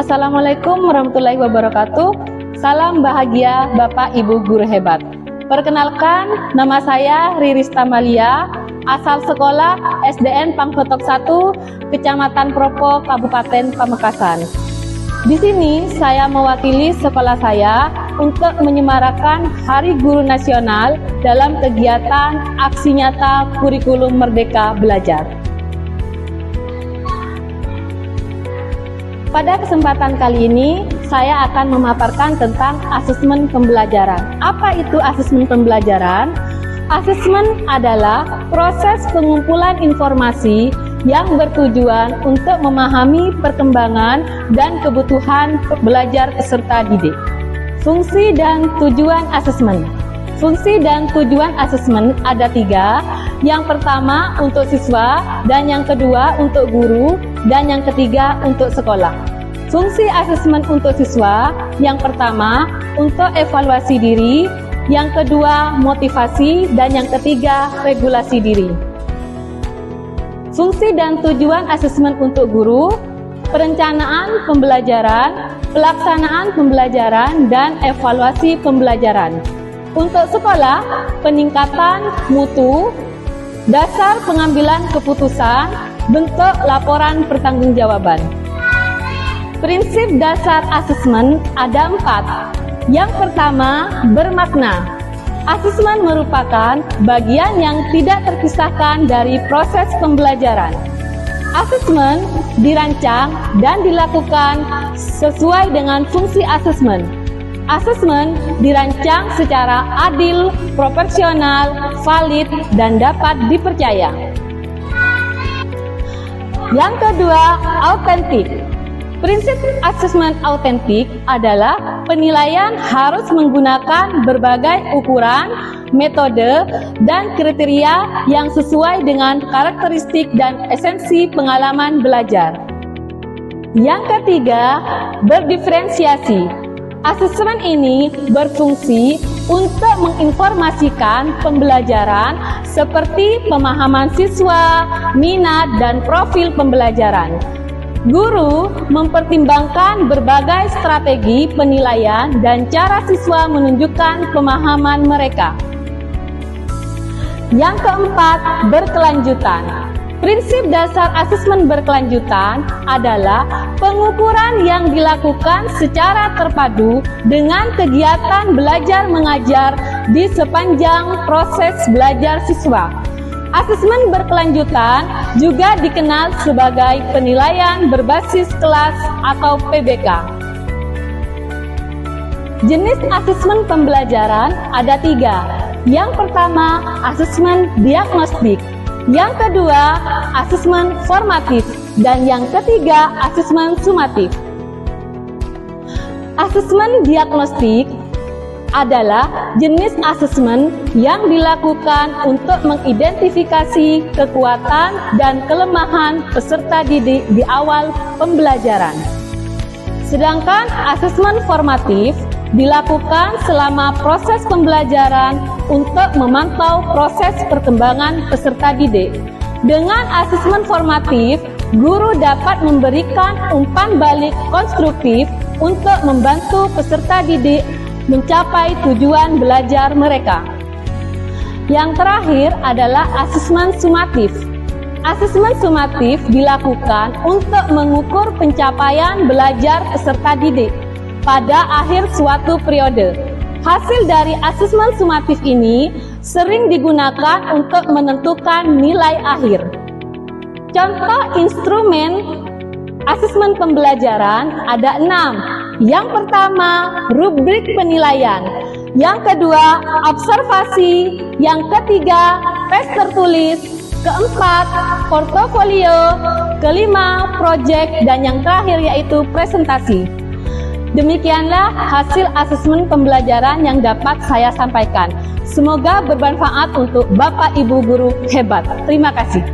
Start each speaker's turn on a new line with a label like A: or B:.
A: Assalamualaikum warahmatullahi wabarakatuh. Salam bahagia Bapak Ibu Guru Hebat. Perkenalkan, nama saya Riris Tamalia, asal sekolah SDN Pangkotok 1, Kecamatan Propo, Kabupaten Pamekasan. Di sini saya mewakili sekolah saya untuk menyemarakan Hari Guru Nasional dalam kegiatan aksi nyata kurikulum Merdeka Belajar. Pada kesempatan kali ini, saya akan memaparkan tentang asesmen pembelajaran. Apa itu asesmen pembelajaran? Asesmen adalah proses pengumpulan informasi yang bertujuan untuk memahami perkembangan dan kebutuhan belajar peserta didik. Fungsi dan tujuan asesmen. Fungsi dan tujuan asesmen ada 3. Yang pertama untuk siswa, dan yang kedua untuk guru, dan yang ketiga untuk sekolah. Fungsi asesmen untuk siswa, yang pertama untuk evaluasi diri, yang kedua motivasi, dan yang ketiga regulasi diri. Fungsi dan tujuan asesmen untuk guru, perencanaan pembelajaran, pelaksanaan pembelajaran, dan evaluasi pembelajaran. Untuk sekolah, peningkatan mutu, dasar pengambilan keputusan, bentuk laporan pertanggungjawaban. Prinsip dasar asesmen ada 4. Yang pertama, bermakna. Asesmen merupakan bagian yang tidak terpisahkan dari proses pembelajaran. Asesmen dirancang dan dilakukan sesuai dengan fungsi asesmen. Asesmen dirancang secara adil, proporsional, valid, dan dapat dipercaya. Yang kedua, autentik. Prinsip asesmen autentik adalah penilaian harus menggunakan berbagai ukuran, metode, dan kriteria yang sesuai dengan karakteristik dan esensi pengalaman belajar. Yang ketiga, berdiferensiasi. Asesmen ini berfungsi untuk menginformasikan pembelajaran seperti pemahaman siswa, minat, dan profil pembelajaran. Guru mempertimbangkan berbagai strategi penilaian dan cara siswa menunjukkan pemahaman mereka. Yang keempat, berkelanjutan. Prinsip dasar asesmen berkelanjutan adalah pengukuran yang dilakukan secara terpadu dengan kegiatan belajar mengajar di sepanjang proses belajar siswa. Asesmen berkelanjutan juga dikenal sebagai penilaian berbasis kelas atau PBK. Jenis asesmen pembelajaran ada 3. Yang pertama, asesmen diagnostik. Yang kedua, asesmen formatif. Dan yang ketiga, asesmen sumatif. Asesmen diagnostik adalah jenis asesmen yang dilakukan untuk mengidentifikasi kekuatan dan kelemahan peserta didik di awal pembelajaran. Sedangkan asesmen formatif dilakukan selama proses pembelajaran untuk memantau proses perkembangan peserta didik. Dengan asesmen formatif, guru dapat memberikan umpan balik konstruktif untuk membantu peserta didik mencapai tujuan belajar mereka. Yang terakhir adalah asesmen sumatif. Asesmen sumatif dilakukan untuk mengukur pencapaian belajar peserta didik pada akhir suatu periode. Hasil dari asesmen sumatif ini sering digunakan untuk menentukan nilai akhir. Contoh instrumen asesmen pembelajaran ada 6. Yang pertama, rubrik penilaian. Yang kedua, observasi. Yang ketiga, tes tertulis. Keempat, portofolio. Kelima, proyek. Dan yang terakhir yaitu presentasi. Demikianlah hasil asesmen pembelajaran yang dapat saya sampaikan. Semoga bermanfaat untuk Bapak Ibu Guru Hebat. Terima kasih.